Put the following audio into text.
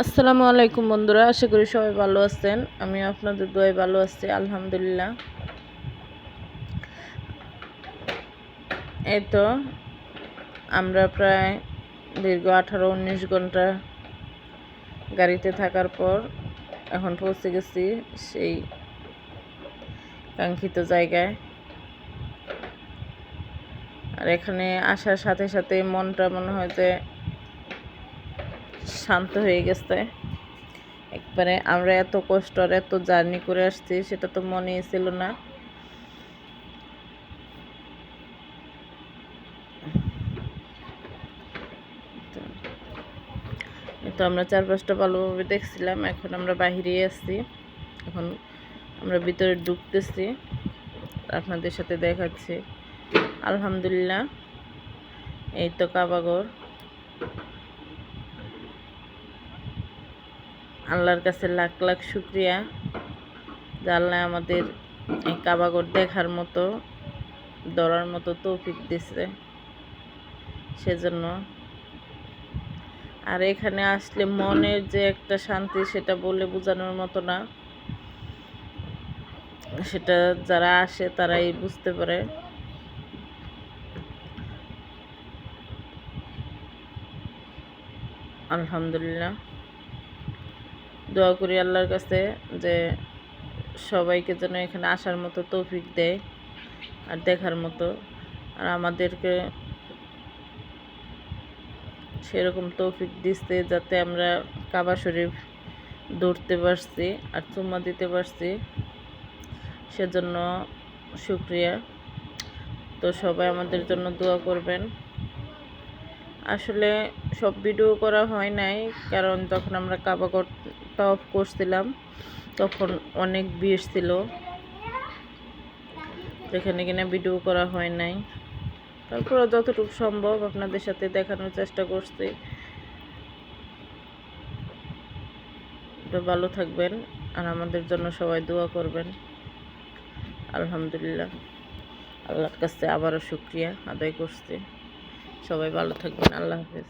আসসালামু আলাইকুম বন্ধুরা, আশা করি সবাই ভালো আছেন। আমি আপনাদের দোয়ায় ভালো আছি, আলহামদুলিল্লাহ। এই তো আমরা প্রায় দীর্ঘ 18-19 ঘন্টা গাড়িতে থাকার পর এখন পৌঁছে গেছি সেই কাঙ্ক্ষিত জায়গায়। আর এখানে আসার সাথে সাথে মনটা মনে হয় যে শান্ত হয়ে গেছে একবারে। আমরা এত কষ্ট আর এত জার্নি করে আসছি, সেটা তো মনেই ছিল না। তো আমরা চারপাশটা ভালোভাবে দেখছিলাম। এখন আমরা বাহিরেই আসছি, এখন আমরা ভিতরে ঢুকতেছি, আপনাদের সাথে দেখাচ্ছি। আলহামদুলিল্লাহ, এই তো কাবাঘর। আল্লাহর কাছে লাখ লাখ শুক্রিয়া যে আল্লাহ আমাদের এই কাবাঘর দেখার মতো, ধরার মতো তৌফিক দিছে সেজন্য। আর এখানে আসলে মনের যে একটা শান্তি, সেটা বলে বোঝানোর মতো না। সেটা যারা আসে তারাই বুঝতে পারে। আলহামদুলিল্লাহ, দোয়া করি আল্লাহর কাছে যে সবাইকে যেন এখানে আসার মতো তৌফিক দেয় আর দেখার মতো। আর আমাদেরকে সেরকম তৌফিক দিচ্ছে যাতে আমরা কাবা শরীফ ধরতে পারছি আর চুম্মা দিতে পারছি, সেজন্য শুক্রিয়া। তো সবাই আমাদের জন্য দোয়া করবেন। আসলে সব ভিডিও করা হয় নাই, কারণ যখন আমরা কাবাঘর তাওয়াফ করছিলাম তখন অনেক ভিড় ছিল, যেখানে কিনা ভিডিও করা হয় নাই। তারপরে যতটুকু সম্ভব আপনাদের সাথে দেখানোর চেষ্টা করছি। তো ভালো থাকবেন আর আমাদের জন্য সবাই দোয়া করবেন। আলহামদুলিল্লাহ, আল্লাহর কাছে আবারও শুক্রিয়া আদায় করছি। সবাই ভালো থাকবেন। আল্লাহ হাফেজ।